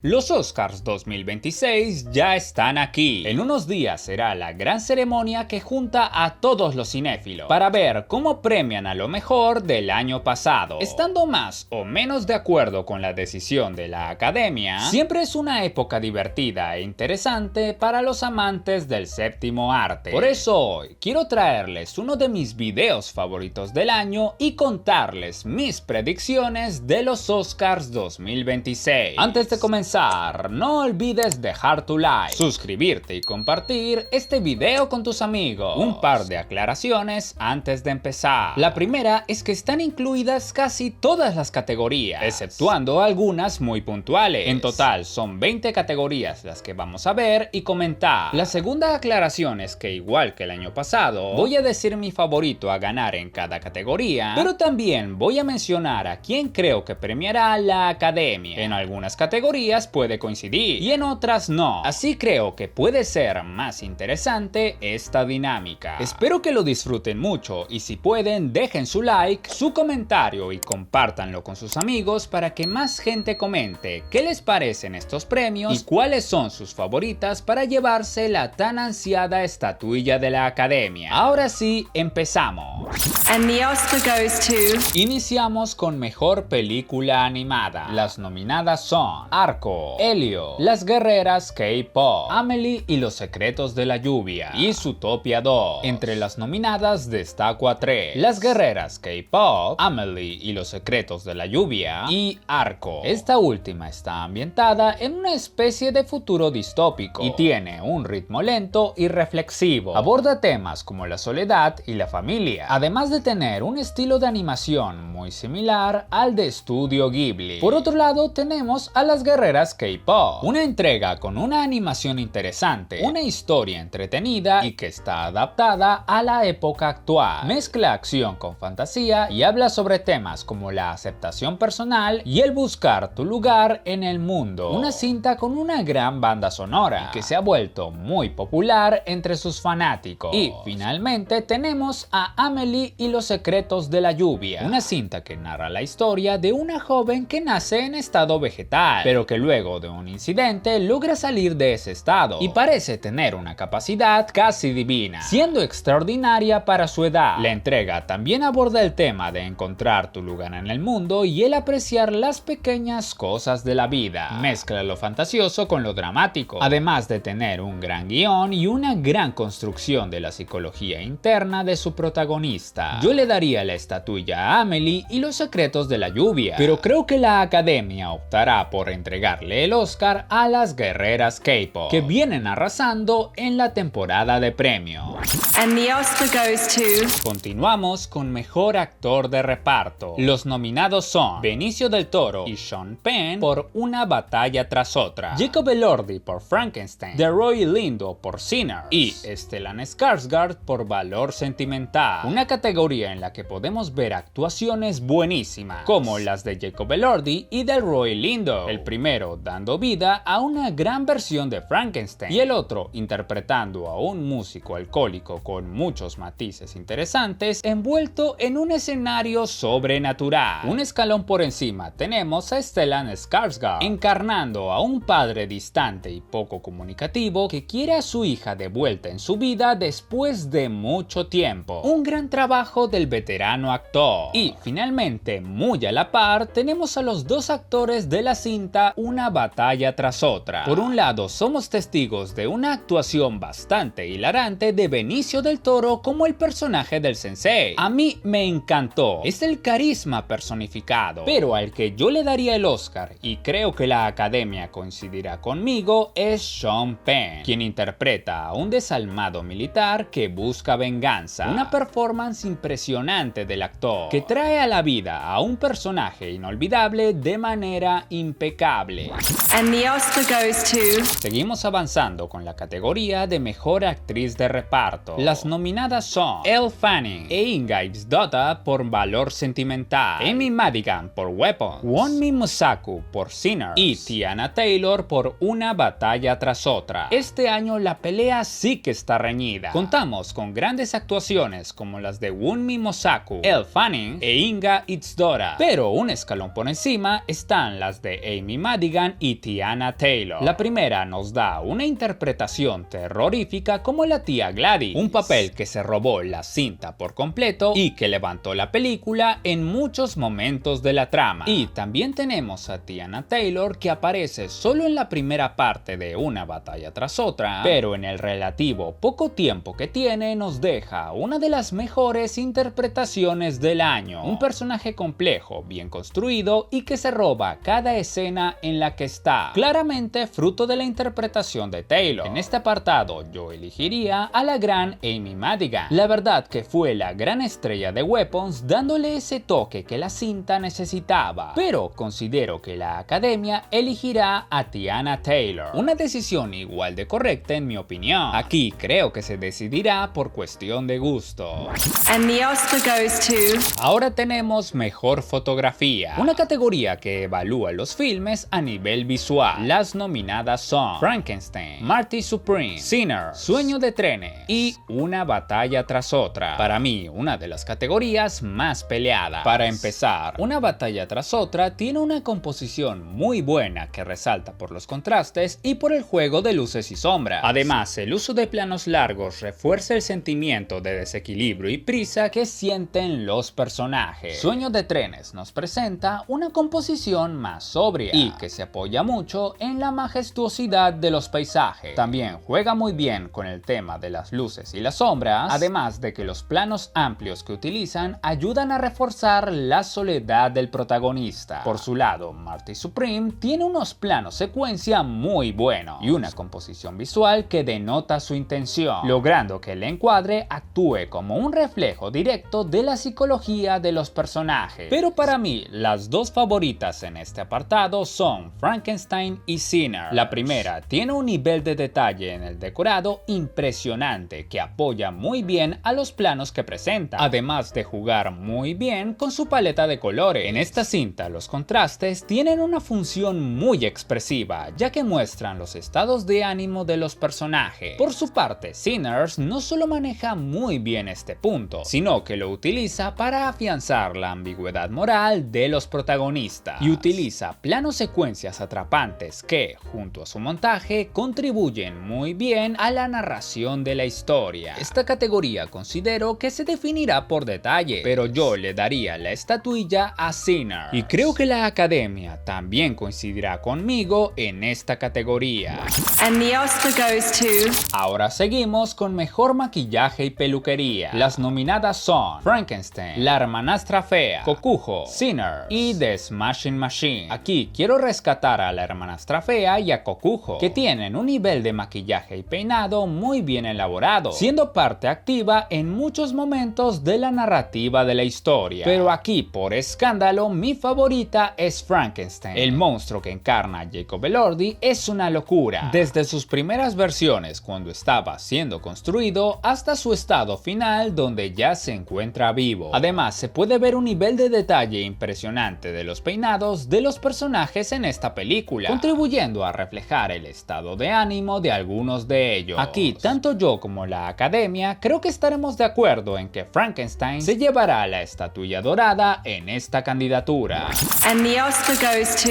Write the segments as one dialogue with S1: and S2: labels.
S1: Los Oscars 2026 ya están aquí. En unos días será la gran ceremonia que junta a todos los cinéfilos para ver cómo premian a lo mejor del año pasado. Estando más o menos de acuerdo con la decisión de la Academia, siempre es una época divertida e interesante para los amantes del séptimo arte. Por eso hoy quiero traerles uno de mis videos favoritos del año y contarles mis predicciones de los Oscars 2026. Antes de comenzar, no olvides dejar tu like, suscribirte y compartir este video con tus amigos. Un par de aclaraciones antes de empezar. La primera es que están incluidas casi todas las categorías, exceptuando algunas muy puntuales. En total son 20 categorías las que vamos a ver y comentar. La segunda aclaración es que igual que el año pasado, voy a decir mi favorito a ganar en cada categoría, pero también voy a mencionar a quién creo que premiará la Academia. En algunas categorías puede coincidir y en otras no, así creo que puede ser más interesante esta dinámica. Espero que lo disfruten mucho y si pueden dejen su like, su comentario y compártanlo con sus amigos para que más gente comente qué les parecen estos premios y cuáles son sus favoritas para llevarse la tan ansiada estatuilla de la Academia. Ahora sí, empezamos.
S2: And the Oscar goes to...
S1: Iniciamos con Mejor Película Animada. Las nominadas son Arco, Elio, Las Guerreras K-Pop, Amélie y los Secretos de la Lluvia y Zootopia 2. Entre las nominadas destaco a 3: Las Guerreras K-Pop, Amélie y los Secretos de la Lluvia y Arco. Esta última está ambientada en una especie de futuro distópico y tiene un ritmo lento y reflexivo. Aborda temas como la soledad y la familia, además de tener un estilo de animación muy similar al de Estudio Ghibli. Por otro lado tenemos a Las Guerreras K-Pop, una entrega con una animación interesante, una historia entretenida y que está adaptada a la época actual. Mezcla acción con fantasía y habla sobre temas como la aceptación personal y el buscar tu lugar en el mundo. Una cinta con una gran banda sonora y que se ha vuelto muy popular entre sus fanáticos. Y finalmente tenemos a Amélie y los Secretos de la Lluvia, una cinta que narra la historia de una joven que nace en estado vegetal, pero que luego de un incidente logra salir de ese estado y parece tener una capacidad casi divina, siendo extraordinaria para su edad. La entrega también aborda el tema de encontrar tu lugar en el mundo y el apreciar las pequeñas cosas de la vida. Mezcla lo fantasioso con lo dramático, además de tener un gran guión y una gran construcción de la psicología interna de su protagonista. Yo le daría la estatuilla a Amélie y los Secretos de la Lluvia, pero creo que la Academia optará por entregarle el Oscar a Las Guerreras K-Pop, que vienen arrasando en la temporada de premios.
S2: And the Oscar goes to...
S1: Continuamos con Mejor Actor de Reparto. Los nominados son Benicio del Toro y Sean Penn por Una Batalla Tras Otra, Jacob Elordi por Frankenstein, Delroy Lindo por Sinners y Stellan Skarsgård por Valor Sentimental, una categoría en la que podemos ver actuaciones buenísimas como las de Jacob Elordi y Delroy Lindo, el primero dando vida a una gran versión de Frankenstein y el otro interpretando a un músico alcohólico con muchos matices interesantes envuelto en un escenario sobrenatural. Un escalón por encima tenemos a Stellan Skarsgård encarnando a un padre distante y poco comunicativo que quiere a su hija de vuelta en su vida después de mucho tiempo. Un gran trabajo del veterano actor. Y finalmente, muy a la par, tenemos a los dos actores de la cinta Una Batalla Tras Otra. Por un lado, somos testigos de una actuación bastante hilarante de Benicio del Toro como el personaje del sensei. A mí me encantó, es el carisma personificado, pero al que yo le daría el Oscar, y creo que la Academia coincidirá conmigo, es Sean Penn, quien interpreta a un desalmado militar que busca venganza. Una performance impresionante del actor, que trae a la vida a un personaje inolvidable de manera impecable.
S2: And the Oscar goes to...
S1: Seguimos avanzando con la categoría de Mejor Actriz de Reparto. Las nominadas son Elle Fanning e Inga Ipsdotta por Valor Sentimental, Amy Madigan por Weapons, Wonmi Mosaku por Sinners y Teyana Taylor por Una Batalla Tras Otra. Este año la pelea sí que está reñida. Contamos con grandes actuaciones como las de Wonmi Mosaku, Elle Fanning e Inga Ipsdotta, pero un escalón por encima están las de Amy Madigan Madigan y Teyana Taylor. La primera nos da una interpretación terrorífica como la tía Gladys, un papel que se robó la cinta por completo y que levantó la película en muchos momentos de la trama. Y también tenemos a Teyana Taylor, que aparece solo en la primera parte de una batalla tras otra, pero en el relativo poco tiempo que tiene nos deja una de las mejores interpretaciones del año. Un personaje complejo, bien construido y que se roba cada escena en la que está, claramente fruto de la interpretación de Taylor. En este apartado yo elegiría a la gran Amy Madigan. La verdad que fue la gran estrella de Weapons, dándole ese toque que la cinta necesitaba, pero considero que la academia elegirá a Teyana Taylor, una decisión igual de correcta en mi opinión. Aquí creo que se decidirá por cuestión de gusto.
S2: And the Oscar goes to...
S1: Ahora tenemos mejor fotografía, una categoría que evalúa los filmes a nivel visual. Las nominadas son Frankenstein, Marty Supreme, Sinner, Sueño de trenes y Una batalla tras otra. Para mí, una de las categorías más peleadas. Para empezar, Una batalla tras otra tiene una composición muy buena que resalta por los contrastes y por el juego de luces y sombras. Además, el uso de planos largos refuerza el sentimiento de desequilibrio y prisa que sienten los personajes. Sueño de trenes nos presenta una composición más sobria y que se apoya mucho en la majestuosidad de los paisajes. También juega muy bien con el tema de las luces y las sombras, además de que los planos amplios que utilizan ayudan a reforzar la soledad del protagonista. Por su lado, Marty Supreme tiene unos planos secuencia muy buenos y una composición visual que denota su intención, logrando que el encuadre actúe como un reflejo directo de la psicología de los personajes. Pero para mí, las dos favoritas en este apartado son Frankenstein y Sinner. La primera tiene un nivel de detalle en el decorado impresionante que apoya muy bien a los planos que presenta, además de jugar muy bien con su paleta de colores. En esta cinta los contrastes tienen una función muy expresiva, ya que muestran los estados de ánimo de los personajes. Por su parte, Sinners no solo maneja muy bien este punto, sino que lo utiliza para afianzar la ambigüedad moral de los protagonistas y utiliza planos secuencias atrapantes que, junto a su montaje, contribuyen muy bien a la narración de la historia. Esta categoría considero que se definirá por detalle, pero yo le daría la estatuilla a Sinner y creo que la academia también coincidirá conmigo en esta categoría.
S2: And the Oscar goes to...
S1: Ahora seguimos con mejor maquillaje y peluquería. Las nominadas son Frankenstein, La hermanastra fea, Kokujo, Sinner y The Smashing Machine. Aquí quiero rescatar a La hermanastra fea y a Kokujo, que tienen un nivel de maquillaje y peinado muy bien elaborado, siendo parte activa en muchos momentos de la narrativa de la historia. Pero aquí, por escándalo, mi favorita es Frankenstein. El monstruo que encarna Jacob Elordi es una locura, desde sus primeras versiones cuando estaba siendo construido hasta su estado final donde ya se encuentra vivo. Además, se puede ver un nivel de detalle impresionante de los peinados de los personajes en esta película, contribuyendo a reflejar el estado de ánimo de algunos de ellos. Aquí, tanto yo como la academia creo que estaremos de acuerdo en que Frankenstein se llevará la estatuilla dorada en esta candidatura.
S2: And the Oscar goes to...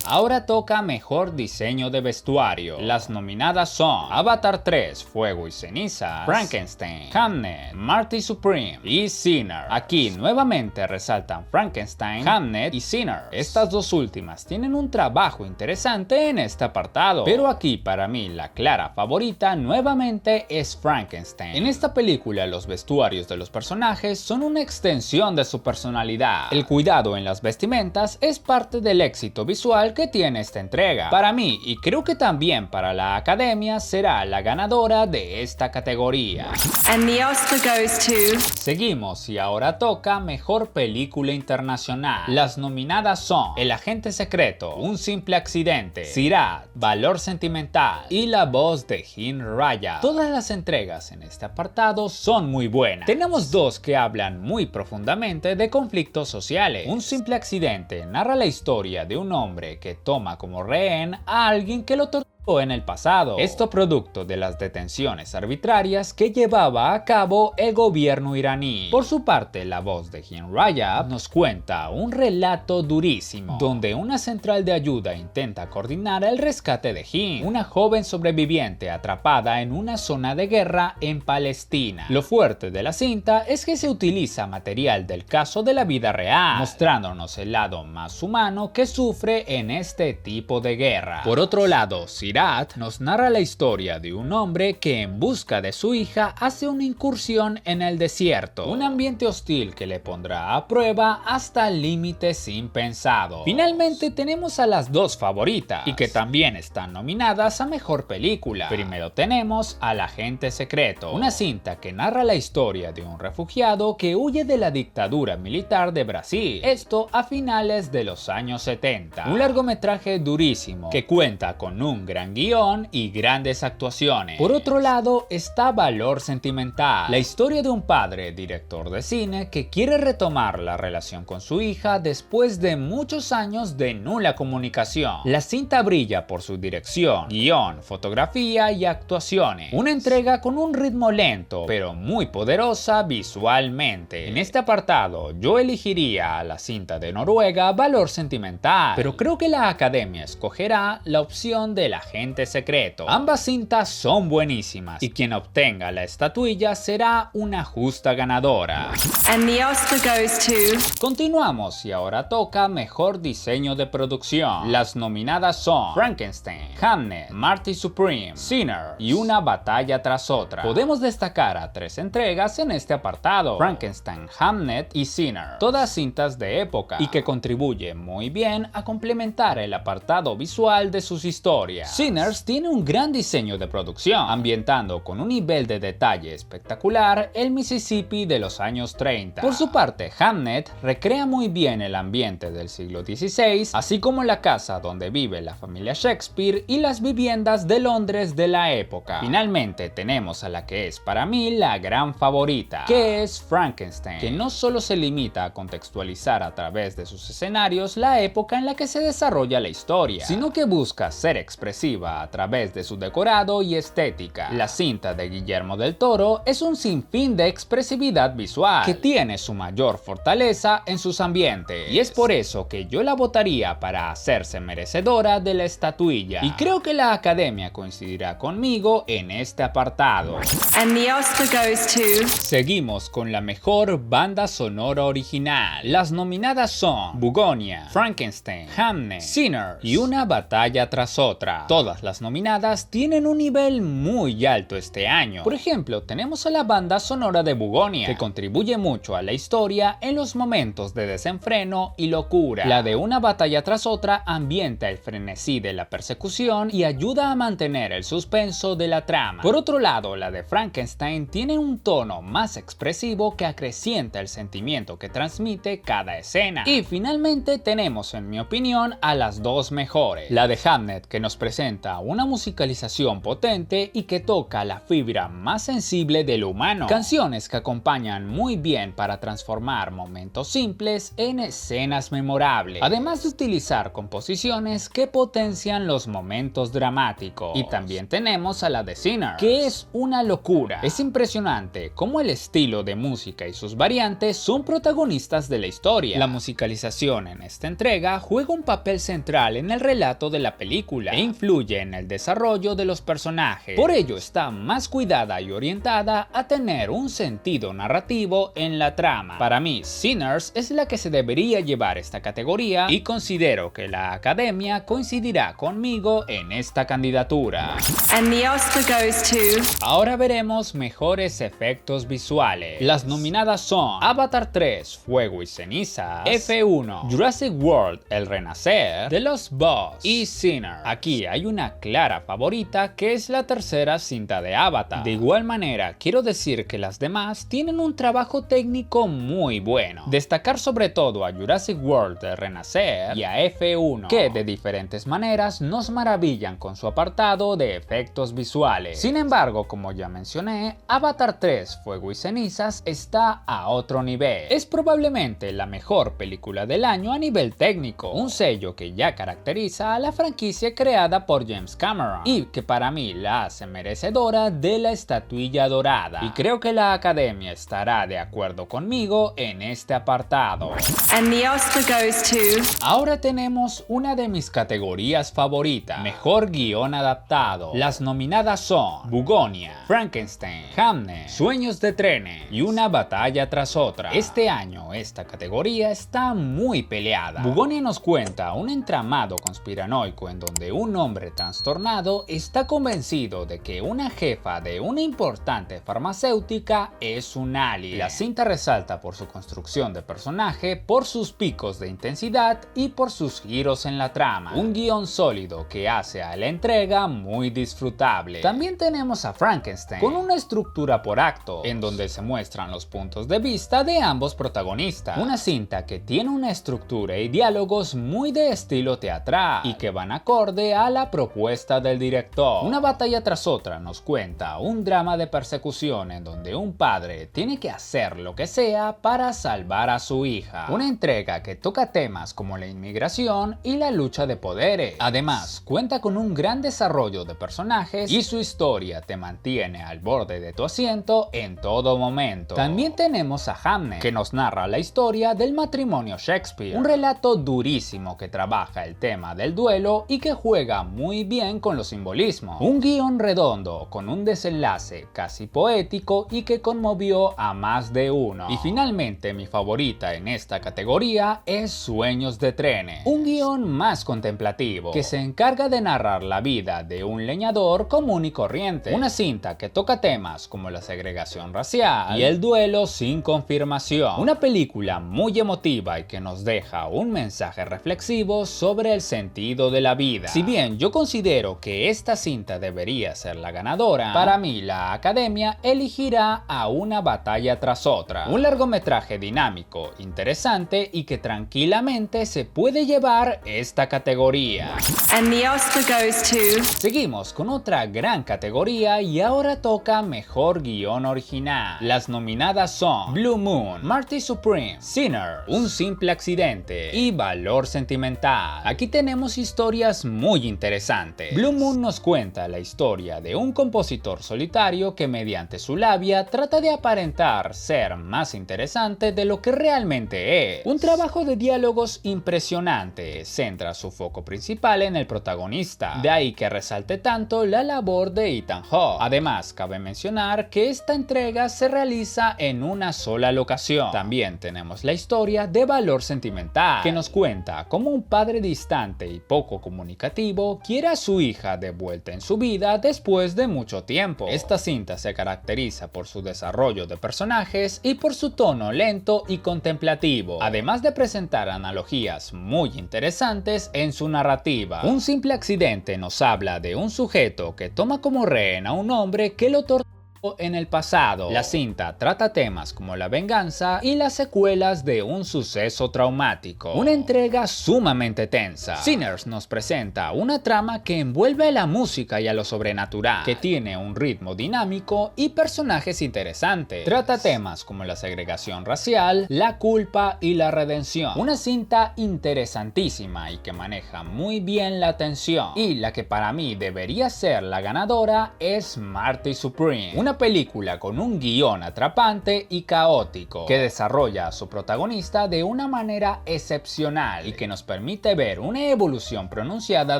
S1: Ahora toca mejor diseño de vestuario. Las nominadas son Avatar 3, Fuego y Ceniza, Frankenstein, Hamnet, Marty Supreme y Sinner. Aquí nuevamente resaltan Frankenstein, Hamnet y Sinner. Estas dos últimas tienen un trabajo interesante en este apartado, pero aquí para mí la clara favorita nuevamente es Frankenstein. En esta película los vestuarios de los personajes son una extensión de su personalidad. El cuidado en las vestimentas es parte del éxito visual que tiene esta entrega. Para mí, y creo que también para la academia, será la ganadora de esta categoría.
S2: And the Oscar goes to...
S1: Seguimos y ahora toca mejor película internacional. Las nominadas son El agente secreto, Un simple accidente, Sirat, Valor sentimental y La voz de Jim Raya. Todas las entregas en este apartado son muy buenas. Tenemos dos que hablan muy profundamente de conflictos sociales. Un simple accidente narra la historia de un hombre que toma como rehén a alguien que lo tortura en el pasado, esto producto de las detenciones arbitrarias que llevaba a cabo el gobierno iraní. Por su parte, la voz de Hind Rajab nos cuenta un relato durísimo, donde una central de ayuda intenta coordinar el rescate de Hind, una joven sobreviviente atrapada en una zona de guerra en Palestina. Lo fuerte de la cinta es que se utiliza material del caso de la vida real, mostrándonos el lado más humano que sufre en este tipo de guerra. Por otro lado, Sirat nos narra la historia de un hombre que en busca de su hija hace una incursión en el desierto, un ambiente hostil que le pondrá a prueba hasta límites impensados. Finalmente tenemos a las dos favoritas y que también están nominadas a Mejor Película. Primero tenemos al Agente Secreto, una cinta que narra la historia de un refugiado que huye de la dictadura militar de Brasil, esto a finales de los años 70. Un largometraje durísimo que cuenta con un gran guión y grandes actuaciones. Por otro lado está Valor Sentimental, la historia de un padre director de cine que quiere retomar la relación con su hija después de muchos años de nula comunicación. La cinta brilla por su dirección, guión, fotografía y actuaciones. Una entrega con un ritmo lento, pero muy poderosa visualmente. En este apartado, yo elegiría a la cinta de Noruega Valor Sentimental, pero creo que la Academia escogerá la opción del Agente Secreto. Ambas cintas son buenísimas y quien obtenga la estatuilla será una justa ganadora.
S2: And the Oscar goes to...
S1: Continuamos y ahora toca Mejor Diseño de Producción. Las nominadas son Frankenstein, Hamnet, Marty Supreme, Sinner y Una Batalla tras Otra. Podemos destacar a tres entregas en este apartado: Frankenstein, Hamnet y Sinner, todas cintas de época y que contribuyen muy bien a complementar el apartado visual de sus historias. Sinners tiene un gran diseño de producción, ambientando con un nivel de detalle espectacular el Mississippi de los años 30. Por su parte, Hamnet recrea muy bien el ambiente del siglo XVI, así como la casa donde vive la familia Shakespeare y las viviendas de Londres de la época. Finalmente tenemos a la que es para mí la gran favorita, que es Frankenstein, que no solo se limita a contextualizar a través de sus escenarios la época en la que se desarrolla la historia, sino que busca ser expresiva a través de su decorado y estética. La cinta de Guillermo del Toro es un sinfín de expresividad visual, que tiene su mayor fortaleza en sus ambientes, y es por eso que yo la votaría para hacerse merecedora de la estatuilla, y creo que la Academia coincidirá conmigo en este apartado.
S2: And the Oscar goes to...
S1: Seguimos con la mejor banda sonora original. Las nominadas son Bugonia, Frankenstein, Hamnet, Sinners y Una Batalla tras Otra. Todas las nominadas tienen un nivel muy alto este año. Por ejemplo, tenemos a la banda sonora de Bugonia, que contribuye mucho a la historia en los momentos de desenfreno y locura. La de Una Batalla tras Otra ambienta el frenesí de la persecución y ayuda a mantener el suspenso de la trama. Por otro lado, la de Frankenstein tiene un tono más expresivo que acrecienta el sentimiento que transmite cada escena. Y finalmente tenemos, en mi opinión, a las dos mejores. La de Hamnet, que nos presenta una musicalización potente y que toca la fibra más sensible de lo humano. Canciones que acompañan muy bien para transformar momentos simples en escenas memorables, además de utilizar composiciones que potencian los momentos dramáticos. Y también tenemos a la de Sinner, que es una locura. Es impresionante cómo el estilo de música y sus variantes son protagonistas de la historia. La musicalización en esta entrega juega un papel central en el relato de la película e influye en el desarrollo de los personajes. Por ello está más cuidada y orientada a tener un sentido narrativo en la trama. Para mí, Sinners es la que se debería llevar esta categoría y considero que la Academia coincidirá conmigo en esta candidatura.
S2: And the Oscar goes to...
S1: Ahora veremos mejores efectos visuales. Las nominadas son Avatar 3, Fuego y Cenizas, F1, Jurassic World, El Renacer, The Lost Boss y Sinner. Aquí hay una clara favorita, que es la tercera cinta de Avatar. De igual manera, quiero decir que las demás tienen un trabajo técnico muy bueno. Destacar sobre todo a Jurassic World, El Renacer y a F1, que de diferentes maneras nos maravillan con su apartado de efectos visuales. Sin embargo, como ya mencioné, Avatar 3, Fuego y Cenizas está a otro nivel. Es probablemente la mejor película del año a nivel técnico, un sello que ya caracteriza a la franquicia creada por por James Cameron y que para mí la hace merecedora de la estatuilla dorada. Y creo que la Academia estará de acuerdo conmigo en este apartado.
S2: And the Oscar goes to...
S1: Ahora tenemos una de mis categorías favoritas, Mejor Guión Adaptado. Las nominadas son Bugonia, Frankenstein, Hamnet, Sueños de trenes y Una batalla tras otra. Este año esta categoría está muy peleada. Bugonia nos cuenta un entramado conspiranoico en donde un hombre trastornado está convencido de que una jefa de una importante farmacéutica es un alien. La cinta resalta por su construcción de personaje, por sus picos de intensidad y por sus giros en la trama. Un guión sólido que hace a la entrega muy disfrutable. También tenemos a Frankenstein, con una estructura por acto, en donde se muestran los puntos de vista de ambos protagonistas. Una cinta que tiene una estructura y diálogos muy de estilo teatral y que van acorde a la propuesta del director. Una batalla tras otra nos cuenta un drama de persecución en donde un padre tiene que hacer lo que sea para salvar a su hija. Una entrega que toca temas como la inmigración y la lucha de poderes. Además, cuenta con un gran desarrollo de personajes y su historia te mantiene al borde de tu asiento en todo momento. También tenemos a Hamnet, que nos narra la historia del matrimonio Shakespeare. Un relato durísimo que trabaja el tema del duelo y que juega muy bien con los simbolismos. Un guión redondo con un desenlace casi poético y que conmovió a más de uno. Y finalmente mi favorita en esta categoría es Sueños de trenes. Un guión más contemplativo que se encarga de narrar la vida de un leñador común y corriente. Una cinta que toca temas como la segregación racial y el duelo sin confirmación. Una película muy emotiva y que nos deja un mensaje reflexivo sobre el sentido de la vida. Si bien yo considero que esta cinta debería ser la ganadora, para mí la Academia elegirá a Una batalla tras otra. Un largometraje dinámico, interesante y que tranquilamente se puede llevar esta categoría.
S2: And the Oscar goes to...
S1: Seguimos con otra gran categoría y ahora toca Mejor Guión Original. Las nominadas son Blue Moon, Marty Supreme, Sinner, Un simple accidente y Valor sentimental. Aquí tenemos historias muy interesantes. Blue Moon nos cuenta la historia de un compositor solitario que mediante su labia trata de aparentar ser más interesante de lo que realmente es. Un trabajo de diálogos impresionante centra su foco principal en el protagonista, de ahí que resalte tanto la labor de Ethan Hawke. Además, cabe mencionar que esta entrega se realiza en una sola locación. También tenemos la historia de Valor sentimental, que nos cuenta cómo un padre distante y poco comunicativo quiere a su hija de vuelta en su vida después de mucho tiempo. Esta cinta se caracteriza por su desarrollo de personajes y por su tono lento y contemplativo, además de presentar analogías muy interesantes en su narrativa. Un simple accidente nos habla de un sujeto que toma como rehén a un hombre que lo tortura en el pasado. La cinta trata temas como la venganza y las secuelas de un suceso traumático. Una entrega sumamente tensa. Sinners nos presenta una trama que envuelve a la música y a lo sobrenatural, que tiene un ritmo dinámico y personajes interesantes. Trata temas como la segregación racial, la culpa y la redención. Una cinta interesantísima y que maneja muy bien la tensión. Y la que para mí debería ser la ganadora es Marty Supreme. Una película con un guión atrapante y caótico que desarrolla a su protagonista de una manera excepcional y que nos permite ver una evolución pronunciada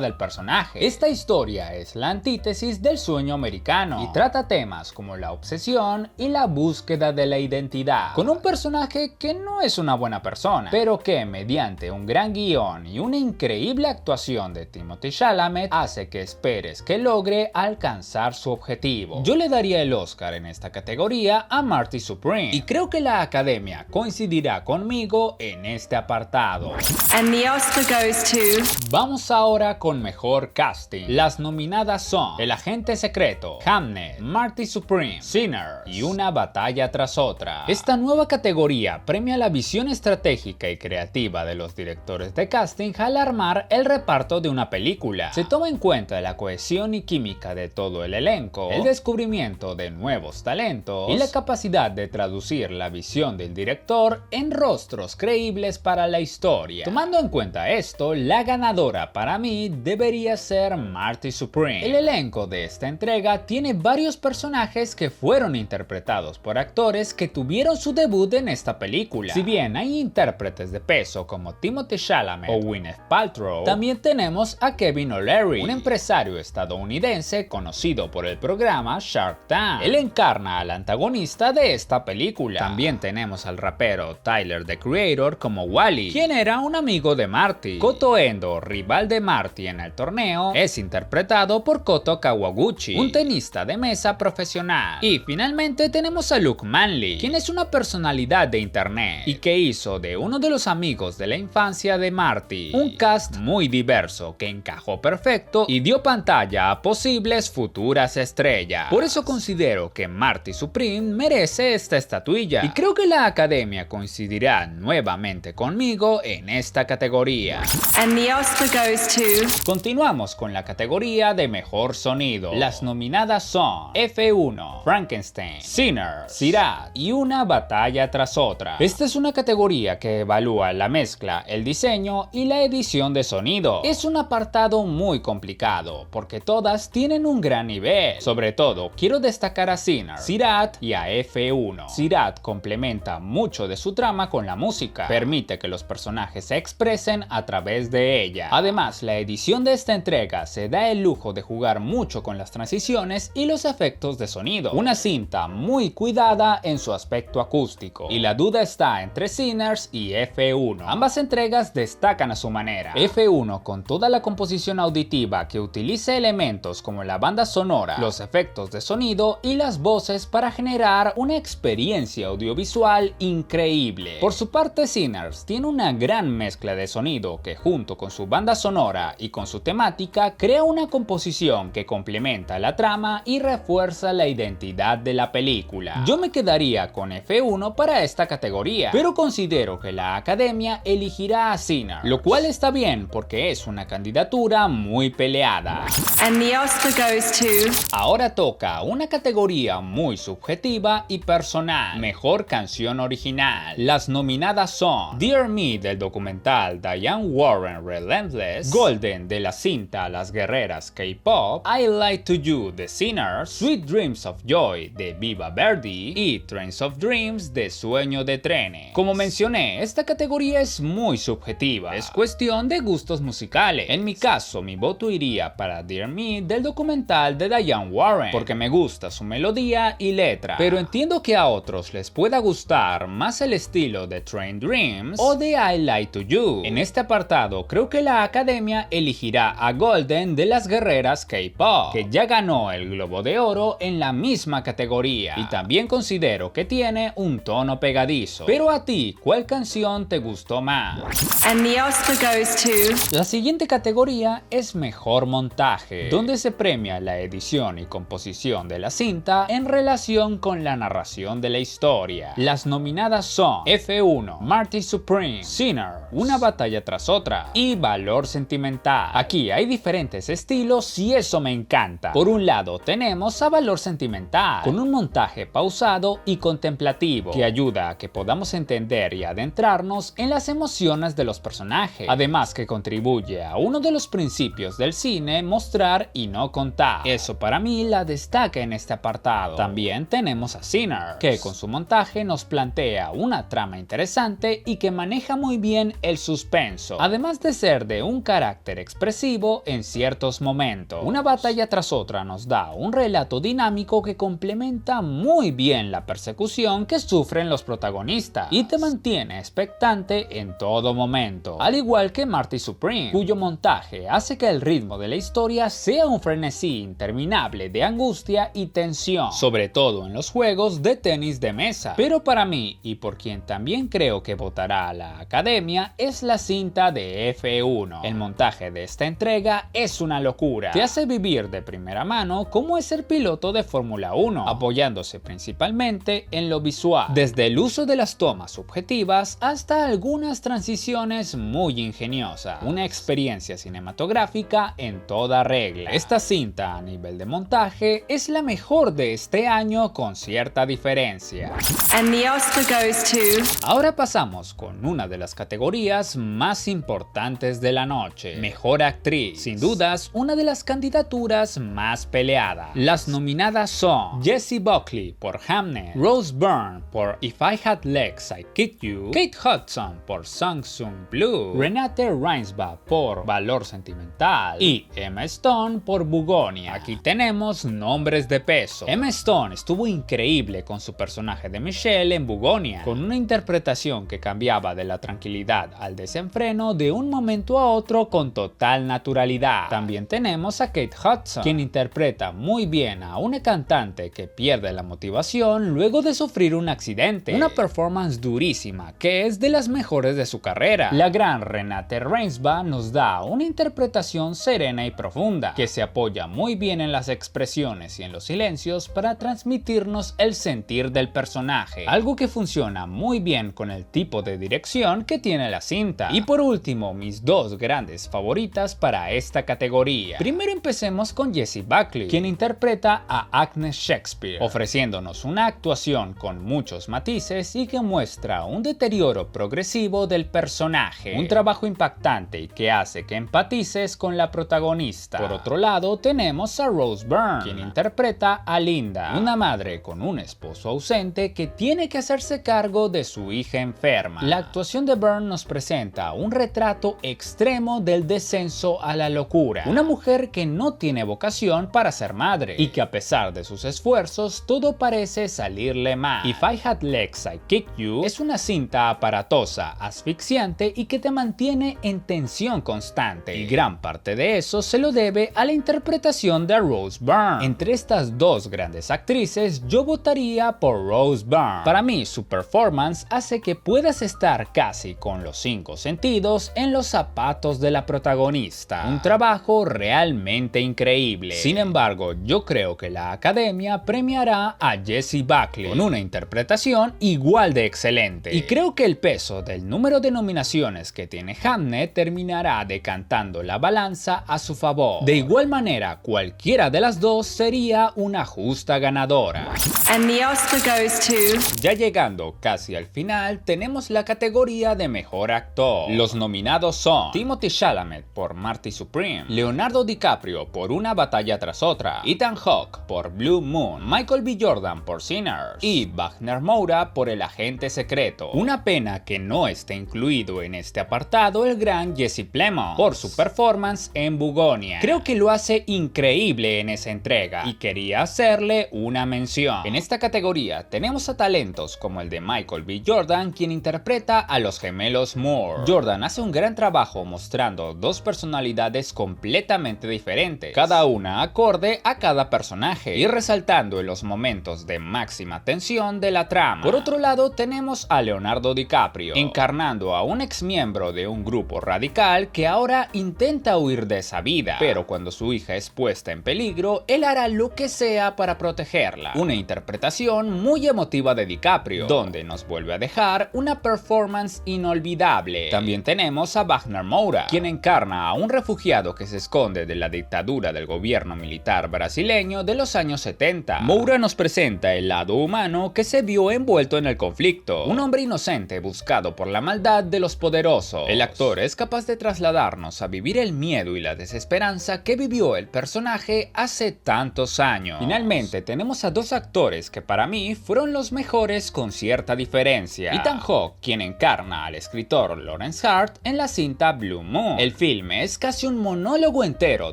S1: del personaje. Esta historia es la antítesis del sueño americano y trata temas como la obsesión y la búsqueda de la identidad, con un personaje que no es una buena persona, pero que mediante un gran guión y una increíble actuación de Timothée Chalamet hace que esperes que logre alcanzar su objetivo. Yo le daría el Oscar en esta categoría a Marty Supreme y creo que la Academia coincidirá conmigo en este apartado.
S2: And the Oscar goes to...
S1: Vamos ahora con Mejor Casting. Las nominadas son El agente secreto, Hamnet, Marty Supreme, Sinner y Una batalla tras otra. Esta nueva categoría premia la visión estratégica y creativa de los directores de casting al armar el reparto de una película. Se toma en cuenta la cohesión y química de todo el elenco, el descubrimiento de de nuevos talentos y la capacidad de traducir la visión del director en rostros creíbles para la historia. Tomando en cuenta esto, la ganadora para mí debería ser Marty Supreme. El elenco de esta entrega tiene varios personajes que fueron interpretados por actores que tuvieron su debut en esta película. Si bien hay intérpretes de peso como Timothée Chalamet o Gwyneth Paltrow, también tenemos a Kevin O'Leary, un empresario estadounidense conocido por el programa Shark Tank. Él encarna al antagonista de esta película. También tenemos al rapero Tyler, the Creator, como Wally, quien era un amigo de Marty. Koto Endo, rival de Marty en el torneo, es interpretado por Koto Kawaguchi, un tenista de mesa profesional. Y finalmente tenemos a Luke Manley, quien es una personalidad de internet y que hizo de uno de los amigos de la infancia de Marty. Un cast muy diverso que encajó perfecto y dio pantalla a posibles futuras estrellas. Por eso considero que Marty Supreme merece esta estatuilla y creo que la academia coincidirá nuevamente conmigo en esta categoría.
S2: And the Oscar goes to...
S1: Continuamos con la categoría de mejor sonido. Las nominadas son F1, Frankenstein, Sinners, Sirat y Una batalla tras otra. Esta es una categoría que evalúa la mezcla, el diseño y la edición de sonido. Es un apartado muy complicado porque todas tienen un gran nivel. Sobre todo quiero destacar a Sinners, Sirat y a F1. Sirat complementa mucho de su trama con la música, permite que los personajes se expresen a través de ella. Además, la edición de esta entrega se da el lujo de jugar mucho con las transiciones y los efectos de sonido. Una cinta muy cuidada en su aspecto acústico. Y la duda está entre Sinners y F1. Ambas entregas destacan a su manera. F1 con toda la composición auditiva que utiliza elementos como la banda sonora, los efectos de sonido y las voces para generar una experiencia audiovisual increíble. Por su parte, Sinners tiene una gran mezcla de sonido que junto con su banda sonora y con su temática crea una composición que complementa la trama y refuerza la identidad de la película. Yo me quedaría con F1 para esta categoría, pero considero que la academia elegirá a Sinners, lo cual está bien porque es una candidatura muy peleada.
S2: And the Oscar goes to...
S1: Ahora toca una categoría muy subjetiva y personal, mejor canción original. Las nominadas son Dear Me del documental Diane Warren Relentless, Golden de la cinta Las Guerreras K-Pop, I Lie to You de Sinners, Sweet Dreams of Joy de Viva Verdi y Trains of Dreams de Sueño de Trenes. Como mencioné, esta categoría es muy subjetiva, es cuestión de gustos musicales. En mi caso, mi voto iría para Dear Me del documental de Diane Warren, porque me gusta su melodía y letra, pero entiendo que a otros les pueda gustar más el estilo de Train Dreams o de I Lie to You. En este apartado creo que la academia elegirá a Golden de Las Guerreras K-Pop, que ya ganó el Globo de Oro en la misma categoría, y también considero que tiene un tono pegadizo. Pero a ti, ¿cuál canción te gustó más?
S2: And the Oscar goes to...
S1: La siguiente categoría es Mejor Montaje, donde se premia la edición y composición de la cinta en relación con la narración de la historia. Las nominadas son F1, Marty Supreme, Sinner, Una batalla tras otra y Valor Sentimental. Aquí hay diferentes estilos y eso me encanta. Por un lado tenemos a Valor Sentimental, con un montaje pausado y contemplativo que ayuda a que podamos entender y adentrarnos en las emociones de los personajes, además que contribuye a uno de los principios del cine, mostrar y no contar. Eso para mí la destaca en este apartado. También tenemos a Sinners, que con su montaje nos plantea una trama interesante y que maneja muy bien el suspenso, además de ser de un carácter expresivo en ciertos momentos. Una batalla tras otra nos da un relato dinámico que complementa muy bien la persecución que sufren los protagonistas y te mantiene expectante en todo momento, al igual que Marty Supreme, cuyo montaje hace que el ritmo de la historia sea un frenesí interminable de angustia y tensión, sobre todo en los juegos de tenis de mesa. Pero para mí, y por quien también creo que votará a la academia, es la cinta de F1. El montaje de esta entrega es una locura, te hace vivir de primera mano cómo es ser piloto de Fórmula 1, apoyándose principalmente en lo visual, desde el uso de las tomas subjetivas hasta algunas transiciones muy ingeniosas, una experiencia cinematográfica en toda regla. Esta cinta a nivel de montaje es la mejor mejor de este año con cierta diferencia.
S2: And the Oscar goes to...
S1: Ahora pasamos con una de las categorías más importantes de la noche, Mejor Actriz. Sin dudas, una de las candidaturas más peleadas. Las nominadas son Jessie Buckley por Hamnet, Rose Byrne por If I Had Legs I'd Kick You, Kate Hudson por Sing Sing Blue, Renate Reinsve por Valor Sentimental y Emma Stone por Bugonia. Aquí tenemos nombres de peso. Emma Stone estuvo increíble con su personaje de Michelle en Bugonia, con una interpretación que cambiaba de la tranquilidad al desenfreno de un momento a otro con total naturalidad. También tenemos a Kate Hudson, quien interpreta muy bien a una cantante que pierde la motivación luego de sufrir un accidente. Una performance durísima que es de las mejores de su carrera. La gran Renate Reinsve nos da una interpretación serena y profunda, que se apoya muy bien en las expresiones y en los silencios para transmitirnos el sentir del personaje, algo que funciona muy bien con el tipo de dirección que tiene la cinta. Y por último, mis dos grandes favoritas para esta categoría. Primero empecemos con Jessie Buckley, quien interpreta a Agnes Shakespeare, ofreciéndonos una actuación con muchos matices y que muestra un deterioro progresivo del personaje, un trabajo impactante y que hace que empatices con la protagonista. Por otro lado, tenemos a Rose Byrne, quien interpreta a Linda, una madre con un esposo ausente que tiene que hacerse cargo de su hija enferma. La actuación de Byrne nos presenta un retrato extremo del descenso a la locura, una mujer que no tiene vocación para ser madre y que a pesar de sus esfuerzos todo parece salirle mal. If I Had Legs I'd Kick You es una cinta aparatosa, asfixiante y que te mantiene en tensión constante, y gran parte de eso se lo debe a la interpretación de Rose Byrne. Entre estas dos grandes actrices yo votaría por Rose Byrne. Para mí su performance hace que puedas estar casi con los 5 sentidos en los zapatos de la protagonista, un trabajo realmente increíble. Sin embargo, yo creo que la Academia premiará a Jessie Buckley con una interpretación igual de excelente, y creo que el peso del número de nominaciones que tiene Hamnet terminará decantando la balanza a su favor. De igual manera, cualquiera de las dos sería una justa ganadora.
S2: And the Oscar goes to...
S1: Ya llegando casi al final, tenemos la categoría de Mejor Actor. Los nominados son Timothée Chalamet por Marty Supreme, Leonardo DiCaprio por Una batalla tras otra, Ethan Hawke por Blue Moon, Michael B. Jordan por Sinners y Wagner Moura por El agente secreto. Una pena que no esté incluido en este apartado el gran Jesse Plemons por su performance en Bugonia. Creo que lo hace increíble en esa entrega y quería hacerle una mención. En esta categoría tenemos a talentos como el de Michael B. Jordan, quien interpreta a los gemelos Moore. Jordan hace un gran trabajo mostrando dos personalidades completamente diferentes, cada una acorde a cada personaje y resaltando en los momentos de máxima tensión de la trama. Por otro lado, tenemos a Leonardo DiCaprio, encarnando a un ex miembro de un grupo radical que ahora intenta huir de esa vida, pero cuando su hija es puesta en peligro, él hará lo que sea para protegerla. Una interpretación muy emotiva de DiCaprio, donde nos vuelve a dejar una performance inolvidable. También tenemos a Wagner Moura, quien encarna a un refugiado que se esconde de la dictadura del gobierno militar brasileño de los años 70. Moura nos presenta el lado humano que se vio envuelto en el conflicto, un hombre inocente buscado por la maldad de los poderosos. El actor es capaz de trasladarnos a vivir el miedo y la desesperanza que vivió el personaje hace tantos años. Finalmente tenemos a dos actores que para mí fueron los mejores con cierta diferencia. Ethan Hawke, quien encarna al escritor Lawrence Hart en la cinta Blue Moon. El filme es casi un monólogo entero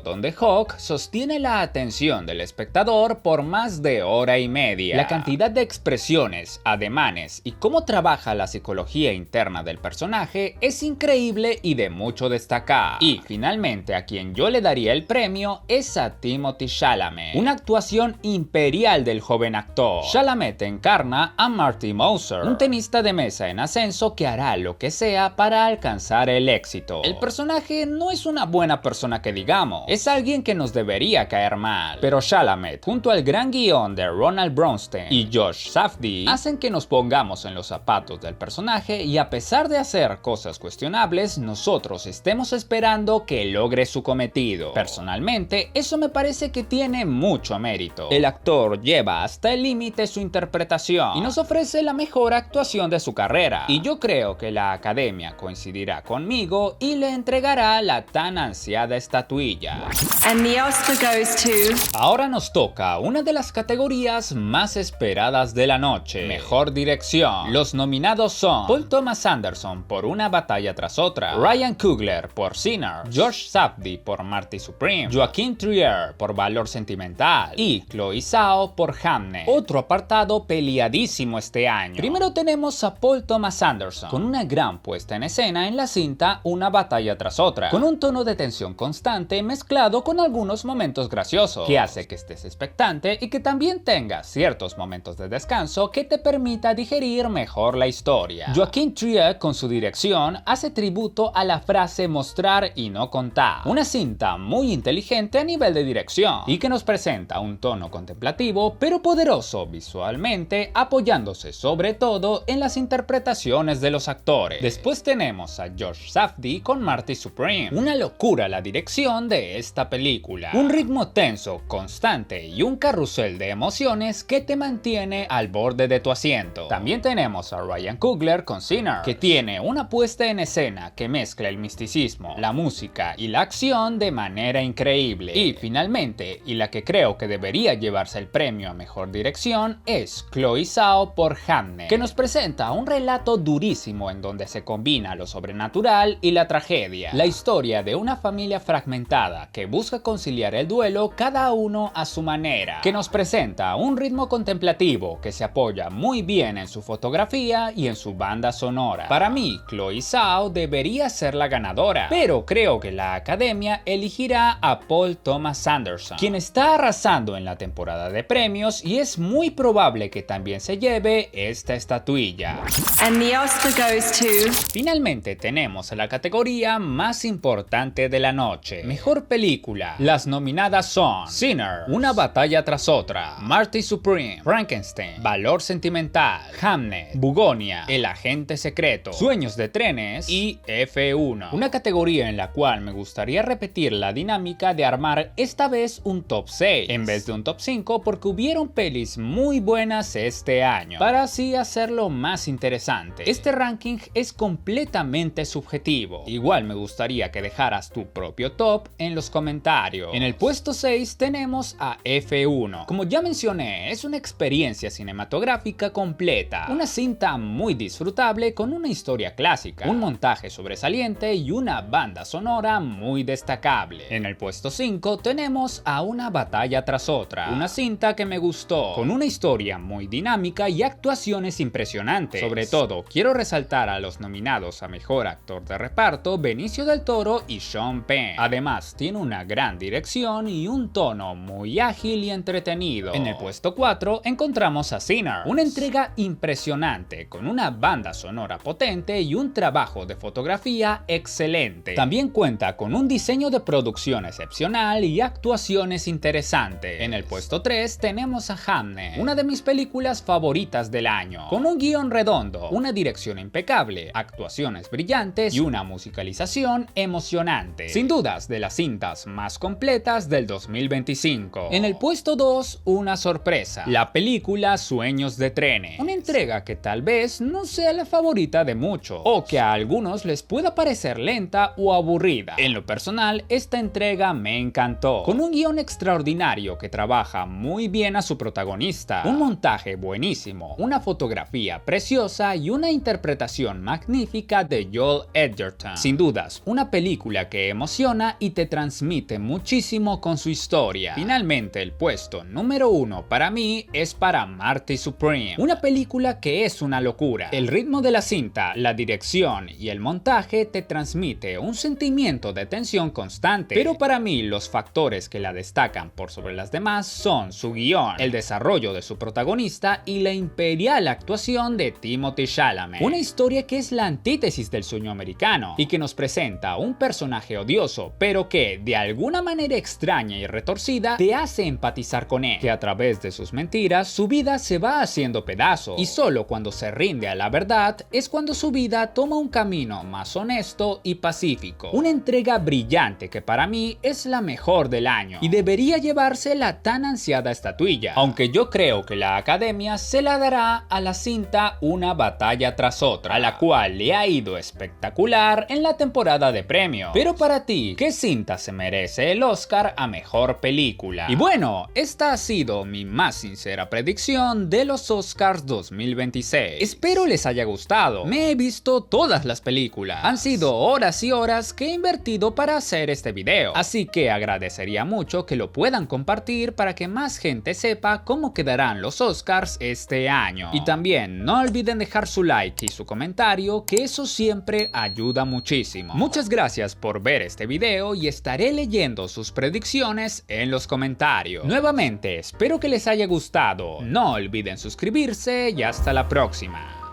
S1: donde Hawke sostiene la atención del espectador por más de hora y media. La cantidad de expresiones, ademanes y cómo trabaja la psicología interna del personaje es increíble y de mucho destacar. Y finalmente a quien yo le daría el premio es a Timothée Chalamet, una actuación imperial del joven actor. Chalamet encarna a Marty Moser, un tenista de mesa en ascenso que hará lo que sea para alcanzar el éxito. El personaje no es una buena persona que digamos, es alguien que nos debería caer mal, pero Chalamet, junto al gran guión de Ronald Bronstein y Josh Safdie, hacen que nos pongamos en los zapatos del personaje y a pesar de hacer cosas cuestionables, nosotros estemos esperando que logre su cometido. Personalmente, eso me parece que tiene mucho mérito. mérito. El actor lleva hasta el límite su interpretación y nos ofrece la mejor actuación de su carrera. Y yo creo que la Academia coincidirá conmigo y le entregará la tan ansiada estatuilla.
S2: And the Oscar goes to...
S1: Ahora nos toca una de las categorías más esperadas de la noche: Mejor Dirección. Los nominados son Paul Thomas Anderson por Una batalla tras otra, Ryan Coogler por Sinner, George Safdie por Marty Supreme, Joaquin Trier por Valor Sentimental y Chloe Zhao por Hamnet. Otro apartado peleadísimo este año. Primero tenemos a Paul Thomas Anderson con una gran puesta en escena en la cinta Una batalla tras otra, con un tono de tensión constante mezclado con algunos momentos graciosos, que hace que estés expectante y que también tengas ciertos momentos de descanso que te permita digerir mejor la historia. Joaquin Trier, con su dirección, hace tributo a la frase mostrar y no contar, una cinta muy inteligente a nivel de dirección y que nos presenta un tono contemplativo pero poderoso visualmente, apoyándose sobre todo en las interpretaciones de los actores. Después tenemos a George Safdie con Marty Supreme. Una locura la dirección de esta película, un ritmo tenso, constante y un carrusel de emociones que te mantiene al borde de tu asiento. También tenemos a Ryan Coogler con Sinner, que tiene una puesta en escena que mezcla el misticismo, la música y la acción de manera increíble. Y finalmente, y la que creo que debería llevarse el premio a Mejor Dirección, es Chloe Zhao por Hamnet, que nos presenta un relato durísimo en donde se combina lo sobrenatural y la tragedia. La historia de una familia fragmentada que busca conciliar el duelo cada uno a su manera, que nos presenta un ritmo contemplativo que se apoya muy bien en su fotografía y en su banda sonora. Para mí, Chloe Zhao debería ser la ganadora, pero creo que la Academia elegirá a Paul Thomas Anderson, quien está arrasando en la temporada de premios y es muy probable que también se lleve esta estatuilla.
S2: And the Oscar goes to...
S1: Finalmente tenemos a la categoría más importante de la noche: Mejor Película. Las nominadas son Sinner, Una batalla tras otra, Marty Supreme, Frankenstein, Valor Sentimental, Hamnet, Bugonia, El agente secreto, Sueños de trenes y F1. Una categoría en la cual me gustaría repetir la dinámica de armar esta vez un top 6 en vez de un top 5, porque hubieron pelis muy buenas este año, para así hacerlo más interesante. Este ranking es completamente subjetivo. Igual me gustaría que dejaras tu propio top en los comentarios. En el puesto 6 tenemos a F1. Como ya mencioné, es una experiencia cinematográfica completa, una cinta muy disfrutable con una historia clásica, un montaje sobresaliente y una banda sonora muy destacable. En el puesto 5 tenemos a Una batalla tras otra, una cinta que me gustó, con una historia muy dinámica y actuaciones impresionantes. Sobre todo, quiero resaltar a los nominados a Mejor Actor de Reparto, Benicio del Toro y Sean Penn. Además, tiene una gran dirección y un tono muy ágil y entretenido. En el puesto 4 encontramos a Sinner, una entrega impresionante con una banda sonora potente y un trabajo de fotografía excelente. También cuenta con un diseño de producción excepcional y actuaciones interesantes. En el puesto 3 tenemos a Hamnet, una de mis películas favoritas del año, con un guión redondo, una dirección impecable, actuaciones brillantes y una musicalización emocionante. Sin dudas, de las cintas más completas del 2025. En el puesto 2, una sorpresa: la película Sueños de trenes, una entrega que tal vez no sea la favorita de muchos, o que a algunos les pueda parecer lenta o aburrida. En lo personal, esta entrega me encantó, con un guión extraordinario que trabaja muy bien a su protagonista, un montaje buenísimo, una fotografía preciosa y una interpretación magnífica de Joel Edgerton. Sin dudas, una película que emociona y te transmite muchísimo con su historia. Finalmente, el puesto número 1 para mí es para Marty Supreme, una película que es una locura. El ritmo de la cinta, la dirección y el montaje te transmite un sentimiento de tensión constante, pero para mí los factores que la destacan por sobre las demás son su guión, el desarrollo de su protagonista y la imperial actuación de Timothée Chalamet. Una historia que es la antítesis del sueño americano y que nos presenta un personaje odioso, pero que de alguna manera extraña y retorcida te hace empatizar con él, que a través de sus mentiras su vida se va haciendo pedazos y solo cuando se rinde a la verdad es cuando su vida toma un camino más honesto y pacífico. Una entrega brillante que para mí es la mejor del año y debería llevarse la tan ansiada estatuilla, aunque yo creo que la Academia se la dará a la cinta una batalla tras otra, a la cual le ha ido espectacular en la temporada de premios. Pero para ti, ¿qué cinta se merece el Oscar a mejor película? Y bueno, esta ha sido mi más sincera predicción de los Oscars 2026. Espero les haya gustado. Me he visto todas las películas. Han sido horas y horas que he invertido para hacer este video, así que agradecería mucho que lo puedan compartir para que más gente sepa cómo quedarán los Oscars este año. Y también no olviden dejar su like y su comentario, que eso siempre ayuda muchísimo. Muchas gracias por ver este video y estaré leyendo sus predicciones en los comentarios. Nuevamente, espero que les haya gustado. No olviden suscribirse y hasta la próxima.